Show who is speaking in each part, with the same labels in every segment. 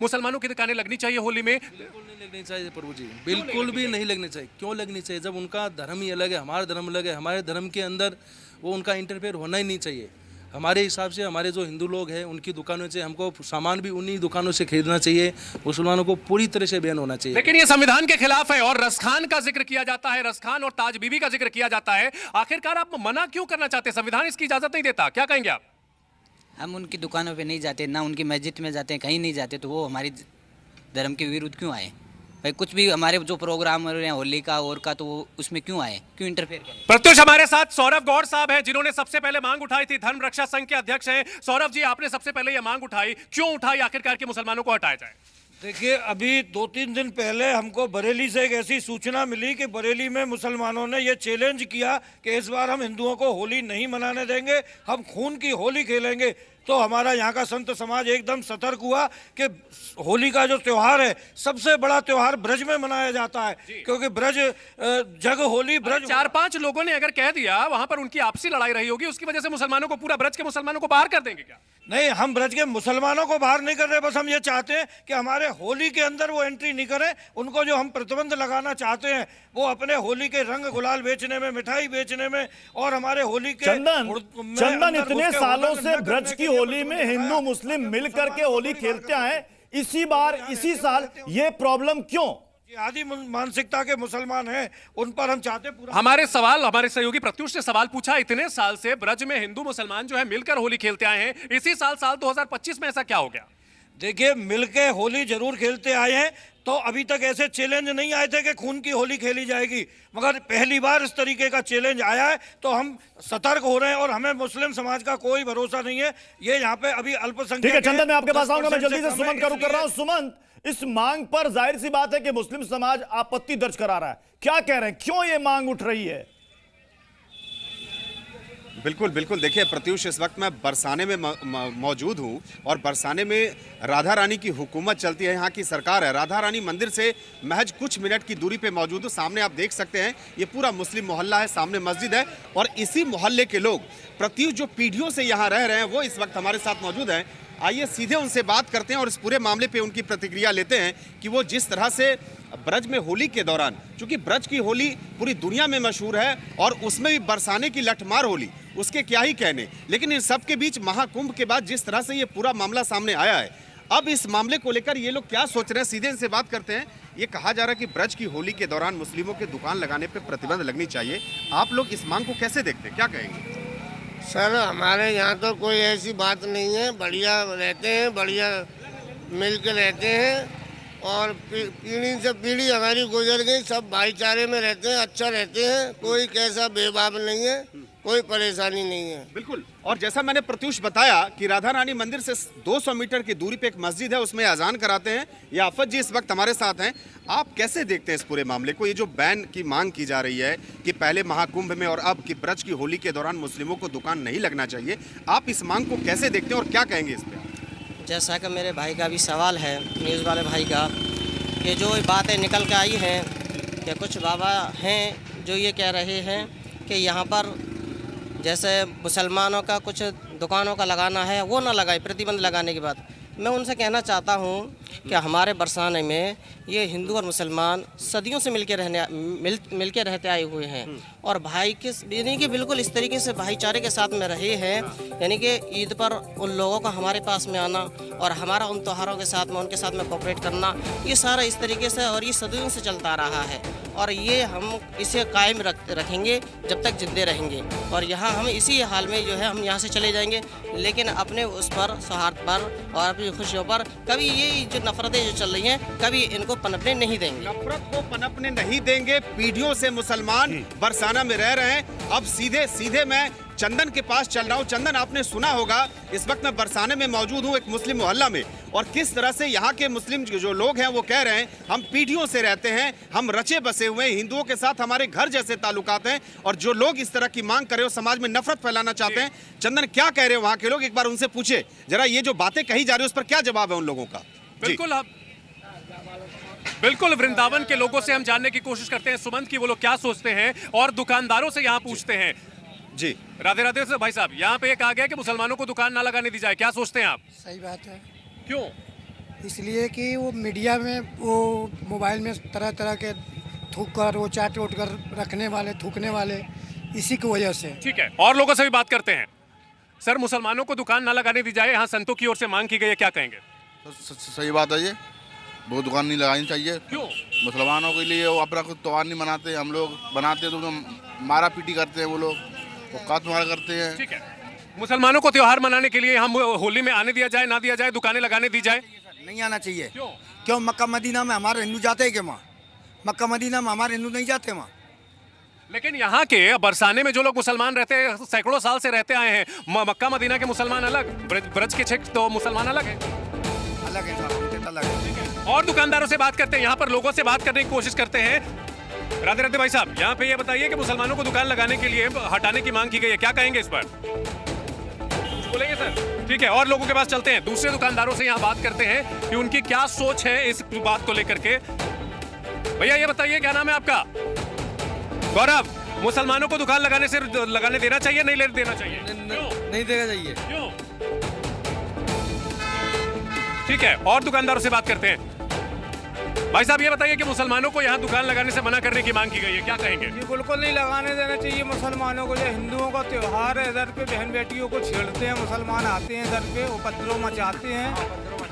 Speaker 1: मुसलमानों की दुकानें लगनी चाहिए होली में?
Speaker 2: बिल्कुल नहीं लगनी चाहिए प्रभु जी, बिल्कुल भी नहीं लगनी चाहिए। क्यों लगनी चाहिए? जब उनका धर्म ही अलग है, हमारा धर्म अलग है। हमारे धर्म के अंदर वो उनका इंटरफेयर होना ही नहीं चाहिए। हमारे हिसाब से हमारे जो हिंदू लोग हैं उनकी दुकानों से हमको सामान भी उन्हीं दुकानों से खरीदना चाहिए। मुसलमानों को पूरी तरह से बैन होना चाहिए।
Speaker 1: लेकिन ये संविधान के खिलाफ है और रसखान का जिक्र किया जाता है, रसखान और ताज बीबी का जिक्र किया जाता है। आखिरकार आप मना क्यों करना चाहते हैं? संविधान इसकी इजाजत नहीं देता, क्या कहेंगे आप?
Speaker 3: हम उनकी दुकानों पे नहीं जाते, ना उनकी मस्जिद में जाते हैं, कहीं नहीं जाते, तो वो हमारी धर्म के विरुद्ध क्यों आए? भाई कुछ भी हमारे जो प्रोग्राम हो रहे हैं होली का और का, तो वो उसमें क्यों आए, क्यों इंटरफेयर करें?
Speaker 1: प्रत्युष हमारे साथ सौरभ गौड़ साहब हैं जिन्होंने सबसे पहले मांग उठाई थी, धर्म रक्षा संघ के अध्यक्ष हैं। सौरभ जी, आपने सबसे पहले ये मांग उठाई, क्यों उठाई आखिरकार कि मुसलमानों को हटाया जाए?
Speaker 4: देखिए, अभी 2-3 दिन पहले हमको बरेली से एक ऐसी सूचना मिली कि बरेली में मुसलमानों ने ये चैलेंज किया कि इस बार हम हिंदुओं को होली नहीं मनाने देंगे, हम खून की होली खेलेंगे। तो हमारा यहाँ का संत समाज एकदम सतर्क हुआ कि होली का जो त्यौहार है सबसे बड़ा त्यौहार ब्रज में मनाया जाता है, क्योंकि ब्रज जग होली ब्रज।
Speaker 1: 4-5 लोगों ने अगर कह दिया वहां पर उनकी आपसी लड़ाई रही होगी, उसकी वजह से मुसलमानों को, पूरा ब्रज के मुसलमानों को बाहर कर देंगे क्या?
Speaker 4: नहीं, हम ब्रज के मुसलमानों को बाहर नहीं कर रहे, बस हम ये चाहते हैं कि हमारे होली के अंदर वो एंट्री नहीं करें। उनको जो हम प्रतिबंध लगाना चाहते हैं वो अपने होली के रंग गुलाल बेचने में, मिठाई बेचने में और हमारे होली के
Speaker 5: चंदन इतने सालों से ब्रज की होली में हिंदू मुस्लिम मिल करके होली खेलते आए, इसी बार इसी साल ये प्रॉब्लम क्यों?
Speaker 4: आदि मानसिकता के मुसलमान हैं, उन पर हम चाहते पूरा।
Speaker 1: हमारे सहयोगी प्रत्युष ने सवाल पूछा, इतने साल से ब्रज में हिंदू मुसलमान जो है मिलकर होली खेलते आए हैं, इसी साल 2025 में ऐसा क्या हो गया?
Speaker 4: देखिए, मिलके होली जरूर खेलते आए हैं, तो अभी तक ऐसे चैलेंज नहीं आए थे कि खून की होली खेली जाएगी, मगर पहली बार इस तरीके का चैलेंज आया है, तो हम सतर्क हो रहे हैं और हमें मुस्लिम समाज का कोई भरोसा नहीं है। ये यहाँ पे अभी अल्पसंख्यक।
Speaker 5: ठीक है चंदन, मैं आपके पास आऊंगा, मैं जल्दी से सुमंत का रुख कर रहा हूं। सुमंत, इस मांग पर जाहिर सी बात है कि मुस्लिम समाज आपत्ति दर्ज करा रहा है, क्या कह रहे हैं, क्यों ये मांग उठ रही है?
Speaker 6: बिल्कुल बिल्कुल, देखिए प्रत्युष, इस वक्त मैं बरसाने में मौजूद हूँ और बरसाने में राधा रानी की हुकूमत चलती है, यहाँ की सरकार है। राधा रानी मंदिर से महज कुछ मिनट की दूरी पे मौजूद हूँ। सामने आप देख सकते हैं ये पूरा मुस्लिम मोहल्ला है, सामने मस्जिद है और इसी मोहल्ले के लोग प्रत्युष जो पीढ़ियों से यहाँ रह रहे हैं वो इस वक्त हमारे साथ मौजूद हैं। आइए सीधे उनसे बात करते हैं और इस पूरे मामले पे उनकी प्रतिक्रिया लेते हैं कि वो जिस तरह से ब्रज में होली के दौरान, क्योंकि ब्रज की होली पूरी दुनिया में मशहूर है और उसमें भी बरसाने की लठमार होली, उसके क्या ही कहने, लेकिन इन सब के बीच महाकुंभ के बाद जिस तरह से ये पूरा मामला सामने आया है, अब इस मामले को लेकर ये लोग क्या सोच रहे हैं, सीधे इनसे बात करते हैं। ये कहा जा रहा है कि ब्रज की होली के दौरान मुस्लिमों के दुकान लगाने पर प्रतिबंध लगनी चाहिए, आप लोग इस मांग को कैसे देखते हैं, क्या कहेंगे?
Speaker 7: सर, हमारे यहाँ तो कोई ऐसी बात नहीं है, बढ़िया रहते हैं, बढ़िया मिल के रहते हैं और पीढ़ी से पीढ़ी हमारी गुजर गई, सब भाईचारे में रहते हैं, अच्छा रहते हैं, कोई कैसा बेबाब नहीं है, कोई परेशानी नहीं है।
Speaker 6: बिल्कुल, और जैसा मैंने प्रत्युष बताया कि राधा रानी मंदिर से 200 मीटर की दूरी पे एक मस्जिद है, उसमें अजान कराते हैं। ये आफत जी इस वक्त हमारे साथ हैं, आप कैसे देखते हैं इस पूरे मामले को? ये जो बैन की मांग की जा रही है कि पहले महाकुंभ में और अब कि ब्रज की होली के दौरान मुस्लिमों को दुकान नहीं लगना चाहिए, आप इस मांग को कैसे देखते हैं और क्या कहेंगे इस पर?
Speaker 8: जैसा कि मेरे भाई का भी सवाल है, न्यूज़ वाले भाई का, कि जो बातें निकल के आई हैं कि कुछ बाबा हैं जो ये कह रहे हैं कि यहाँ पर जैसे मुसलमानों का कुछ दुकानों का लगाना है वो ना लगाए प्रतिबंध लगाने के बाद। मैं उनसे कहना चाहता हूँ कि हमारे बरसाने में ये हिंदू और मुसलमान सदियों से मिल के रहते आए हुए हैं और भाई के यानी कि बिल्कुल इस तरीके से भाईचारे के साथ में रहे हैं, यानी कि ईद पर उन लोगों का हमारे पास में आना और हमारा उन त्योहारों के साथ में उनके साथ में कोऑपरेट करना, ये सारा इस तरीके से और ये सदियों से चलता रहा है और ये हम इसे कायम रखेंगे जब तक जिंदे रहेंगे और यहाँ हम इसी हाल में जो है हम यहाँ से चले जाएंगे, लेकिन अपने उस पर सौहार्द पर और अपनी खुशियों पर कभी ये जो नफरतें जो चल रही हैं कभी इनको पनपने नहीं देंगे।
Speaker 6: नफरत को पनपने नहीं देंगे। पीढ़ियों से मुसलमान बरसाना में रह रहे हैं। अब सीधे मैं चंदन के पास चल रहा हूं। चंदन, आपने सुना होगा, इस वक्त मैं बरसाने में मौजूद हूं एक मुस्लिम मोहल्ला में और किस तरह से यहाँ के मुस्लिम जो लोग हैं वो कह रहे हैं हम पीढ़ियों से रहते हैं, हम रचे बसे हुए हैं, हिंदुओं के साथ हमारे घर जैसे ताल्लुकात हैं और जो लोग इस तरह की मांग कर रहे हो समाज में नफरत फैलाना चाहते हैं। चंदन, क्या कह रहे हो वहाँ के लोग? एक बार उनसे पूछे जरा, ये जो बातें कही जा रही है उस पर क्या जवाब है उन लोगों का?
Speaker 1: बिल्कुल वृंदावन के लोगों से हम जानने की कोशिश करते हैं सुमंत की वो लोग क्या सोचते हैं और दुकानदारों से यहाँ पूछते हैं।
Speaker 6: जी,
Speaker 1: राधे राधे से भाई साहब, यहाँ पे ये कहा गया कि मुसलमानों को दुकान ना लगाने दी जाए, क्या सोचते हैं आप?
Speaker 9: सही बात है।
Speaker 1: क्यों?
Speaker 9: इसलिए कि वो मीडिया में वो मोबाइल में तरह तरह के थूक कर वो चाट उट कर रखने वाले थूकने वाले, इसी की वजह से।
Speaker 1: ठीक है, और लोगों से भी बात करते हैं। सर, मुसलमानों को दुकान ना लगाने दी जाए, यहाँ संतों की ओर से मांग की गई है, क्या कहेंगे?
Speaker 10: सही बात है ये, वो दुकान नहीं लगानी चाहिए।
Speaker 1: क्यों?
Speaker 10: मुसलमानों के लिए वो अपना कुछ त्योहार नहीं मनाते, हम लोग बनाते तो मारा पीटी करते हैं, वो लोग वो काट मार करते हैं।
Speaker 1: ठीक है, मुसलमानों को त्योहार मनाने के लिए हम होली में आने दिया जाए, ना दिया जाए, दुकानें लगाने दी जाए?
Speaker 11: नहीं आना चाहिए।
Speaker 1: क्यों?
Speaker 11: क्यों? मक्का मदीना में हमारे हिंदू जाते हैं क्या? वहाँ मक्का मदीना में हमारे हिंदू नहीं जाते वहाँ।
Speaker 1: लेकिन यहाँ के बरसाने में जो लोग मुसलमान रहते हैं, सैकड़ों साल से रहते आए हैं, मक्का मदीना के मुसलमान अलग, ब्रज के छेक तो मुसलमान अलग है।
Speaker 11: अलग है साहब, अलग है।
Speaker 1: और दुकानदारों से बात करते हैं, यहाँ पर लोगों से बात करने की कोशिश करते हैं। राधे राधे भाई साहब, यहाँ पे ये बताइए कि मुसलमानों को दुकान लगाने के लिए हटाने की मांग की गई है, क्या कहेंगे इस पर? कुछ बोलेंगे सर? ठीक है, और लोगों के पास चलते हैं, दूसरे दुकानदारों से यहाँ बात करते हैं कि उनकी क्या सोच है इस बात को लेकर के। भैया ये बताइए, क्या नाम है आपका? गौरव, मुसलमानों को दुकान लगाने देना चाहिए, नहीं देना चाहिए?
Speaker 2: नहीं देना चाहिए।
Speaker 1: क्यों? ठीक है, और दुकानदारों से बात करते हैं। भाई साहब ये बताइए कि मुसलमानों को यहाँ दुकान लगाने से मना करने की मांग की गई है, क्या कहेंगे?
Speaker 4: ये बिल्कुल नहीं लगाने देना चाहिए मुसलमानों को। ये हिंदुओं का त्योहार है, इधर पे बहन बेटियों को छेड़ते हैं मुसलमान, आते हैं इधर पे उपद्रव मचाते हैं।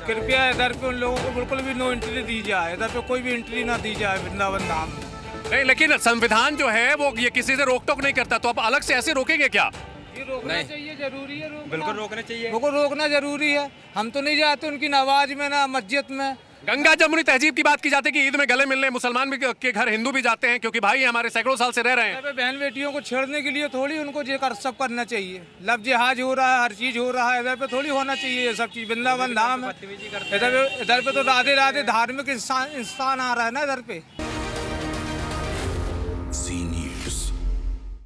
Speaker 4: कृपया इधर पे उन लोगों को बिल्कुल भी नो एंट्री दी जाए, इधर पे कोई भी एंट्री ना दी जाए वृंदावन धाम में। नहीं,
Speaker 1: लेकिन संविधान जो है वो ये किसी से रोक टोक नहीं करता, तो आप अलग से ऐसे रोकेंगे क्या?
Speaker 4: ये रोकना चाहिए, जरूरी है रोकना।
Speaker 2: बिल्कुल रोकना चाहिए,
Speaker 4: उनको रोकना जरूरी है। हम तो नहीं जाते उनकी नमाज में ना मस्जिद में।
Speaker 1: गंगा जमुनी तहजीब की बात की जाती है कि ईद में गले मिलने मुसलमान भी के घर हिंदू भी जाते हैं, क्योंकि भाई हमारे सैकड़ों साल से रह रहे हैं।
Speaker 4: बहन बेटियों को छेड़ने के लिए थोड़ी उनको ये सब करना चाहिए। लव जिहाज हो रहा है, हर चीज हो रहा है, इधर पे थोड़ी होना चाहिए ये सब चीज। वृंदावन धाम है, इधर पे तो राधे राधे धार्मिक इंसान आ रहा है ना इधर पे।